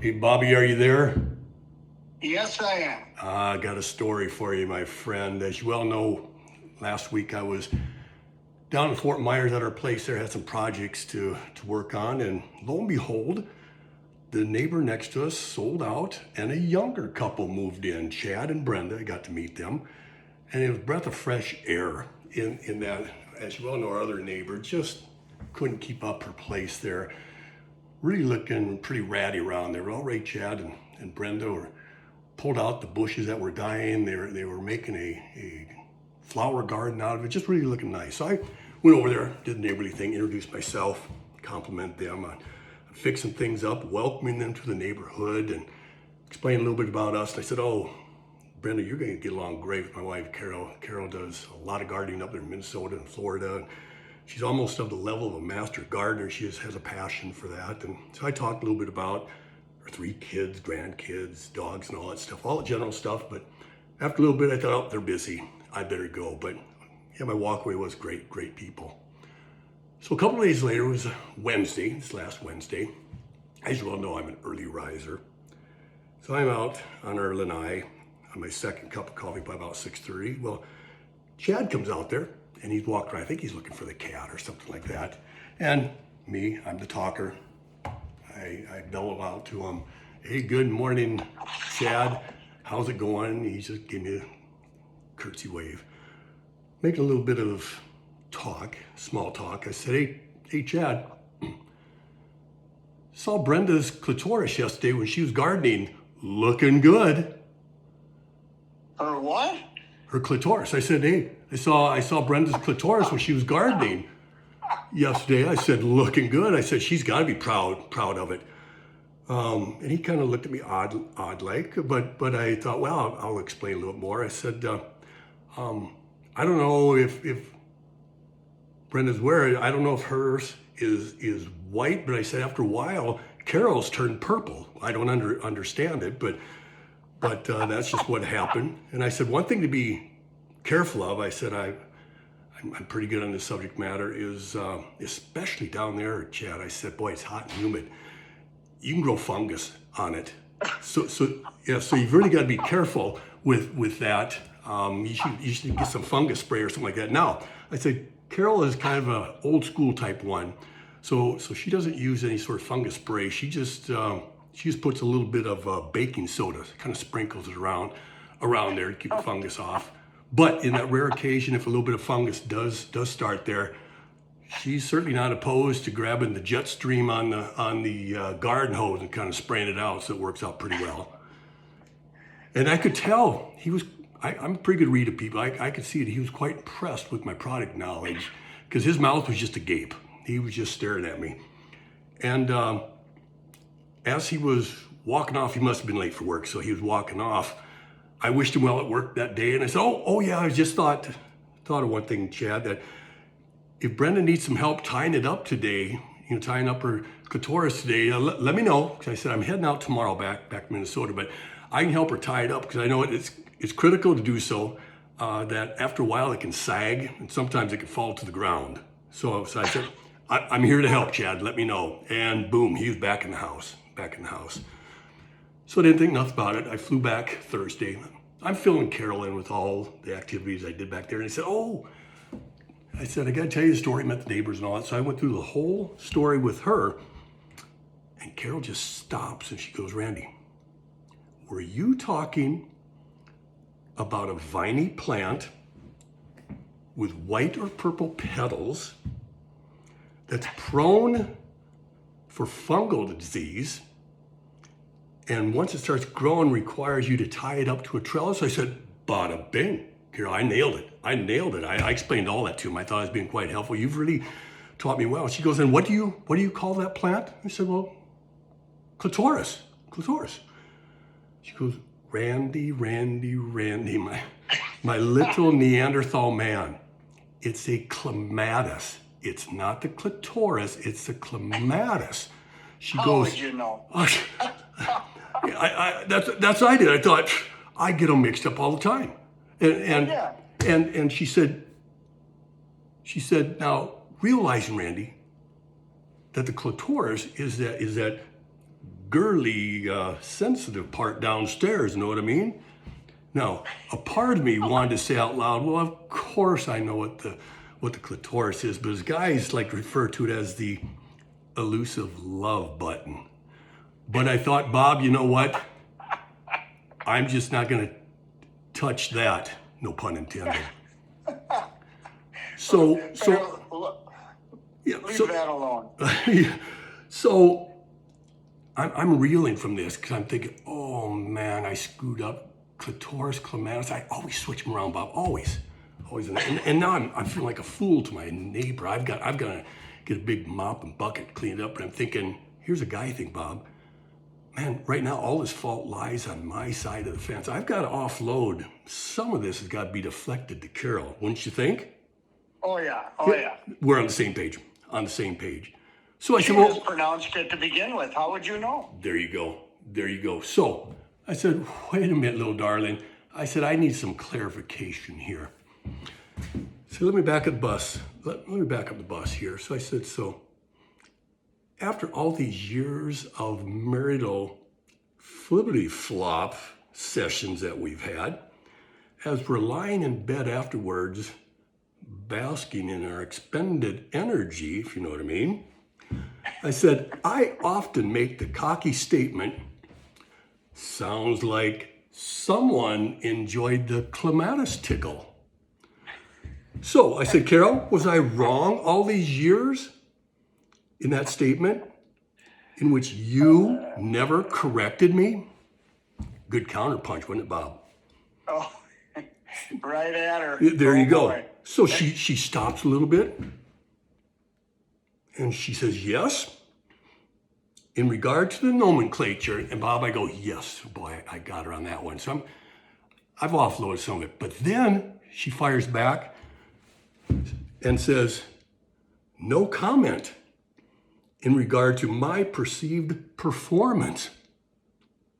Hey, Bobby, are you there? Yes, I am. I got a story for you, my friend. As you well know, last week I was down in Fort Myers at our place there, had some projects to work on, and lo and behold, the neighbor next to us sold out, and a younger couple moved in, Chad and Brenda. I got to meet them, and it was a breath of fresh air in that, as you well know, our other neighbor just couldn't keep up her place there. Really looking pretty ratty around there. Well, Ray, Chad, and Brenda were pulled out the bushes that were dying. They were making a flower garden out of it, just really looking nice. So I went over there, did the neighborly thing, introduced myself, compliment them on fixing things up, welcoming them to the neighborhood, and explained a little bit about us. And I said, "Oh, Brenda, you're going to get along great with my wife, Carol. Carol does a lot of gardening up there in Minnesota and Florida. She's almost of the level of a master gardener. She just has a passion for that." And so I talked a little bit about her 3 kids, grandkids, dogs, and all that stuff, all the general stuff. But after a little bit, I thought, oh, they're busy. I better go. But yeah, my walkway was great, great people. So a couple of days later, it was Wednesday, this last Wednesday. As you all know, I'm an early riser. So I'm out on our lanai on my second cup of coffee by about 6:30. Well, Chad comes out there and he's walking around. I think he's looking for the cat or something like that. And me, I'm the talker. I bellow out to him, "Hey, good morning, Chad. How's it going?" He just gave me a curtsy wave. Making a little bit of talk, small talk. I said, hey, Chad, saw Brenda's clitoris yesterday when she was gardening. Looking good. Her what? Her clitoris. I said, hey, I saw Brenda's clitoris when she was gardening yesterday. I said, looking good. I said, she's got to be proud of it. And he kind of looked at me odd like, but I thought, well, I'll explain a little more. I said, I don't know if Brenda's wearing. I don't know if hers is white, but I said after a while, Carol's turned purple. I don't understand it, but that's just what happened. And I said, one thing to be careful of, I said, I'm pretty good on this subject matter, is especially down there, Chad. I said, boy, it's hot and humid. You can grow fungus on it. So you've really got to be careful with that. You should get some fungus spray or something like that. Now, I said, Carol is kind of an old school type one. So she doesn't use any sort of fungus spray. She just puts a little bit of baking soda, kind of sprinkles it around there to keep the fungus off. But in that rare occasion, if a little bit of fungus does start there, she's certainly not opposed to grabbing the jet stream on the garden hose and kind of spraying it out, so it works out pretty well. And I could tell he was. I'm a pretty good read of people. I could see it. He was quite impressed with my product knowledge because his mouth was just agape. He was just staring at me. And as he was walking off, he must have been late for work, so he was walking off. I wished him well at work that day, and I said, oh yeah, I just thought of one thing, Chad, that if Brenda needs some help tying it up today, tying up her clitoris today, let me know. Because I said, I'm heading out tomorrow back to Minnesota, but I can help her tie it up because I know it's critical to do so, that after a while it can sag and sometimes it can fall to the ground. So I said, I'm here to help, Chad, let me know. And boom, he was back in the house. So I didn't think nothing about it. I flew back Thursday. I'm filling Carol in with all the activities I did back there. And I said, I got to tell you the story, met the neighbors and all that. So I went through the whole story with her. And Carol just stops and she goes, Randy, were you talking about a viney plant with white or purple petals that's prone for fungal disease, and once it starts growing requires you to tie it up to a trellis? I said, bada bing, Carol, I nailed it. I explained all that to him. I thought I was being quite helpful. You've really taught me well. She goes, and what do you call that plant? I said, well, clitoris. She goes, Randy, my little Neanderthal man. It's a clematis. It's not the clitoris, it's the clematis. She goes, How would you know? That's what I did. I thought, I get them mixed up all the time. And she said, now realizing, Randy, that the clitoris is that girly, sensitive part downstairs, you know what I mean? Now, a part of me wanted to say out loud, well, of course I know what the clitoris is, but as guys like to refer to it as the elusive love button. But I thought, Bob, you know what? I'm just not going to touch that, no pun intended. So yeah, Leave that alone. so I'm reeling from this because I'm thinking, oh man, I screwed up. Clitoris, clematis, I always switch them around, Bob, always. And now I'm feeling like a fool to my neighbor. I've got to get a big mop and bucket cleaned up, and I'm thinking, here's a guy thing, Bob. Man, right now all this fault lies on my side of the fence. I've got to offload. Some of this has got to be deflected to Carol, wouldn't you think? Oh yeah. We're on the same page. On the same page. So I She said, well, mispronounced it to begin with. How would you know? there you go. So I said, wait a minute, little darling. I said, I need some clarification here. So let me back up the bus. Let me back up the bus here. So I said, so after all these years of marital flippity flop sessions that we've had, as we're lying in bed afterwards, basking in our expended energy, if you know what I mean, I said, I often make the cocky statement, sounds like someone enjoyed the clematis tickle. So I said, Carol, was I wrong all these years in that statement in which you never corrected me? Good counterpunch, wasn't it, Bob? Oh, right at her. There you go. Boy. So she stops a little bit and she says, yes. In regard to the nomenclature, and Bob, I go, yes, boy, I got her on that one. So I've offloaded some of it. But then she fires back and says, no comment in regard to my perceived performance.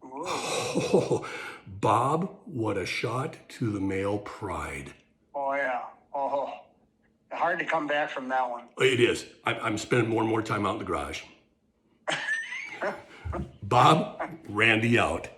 Oh, Bob, what a shot to the male pride. Oh yeah. Oh, hard to come back from that one. It is. I'm spending more and more time out in the garage. Bob, Randy out.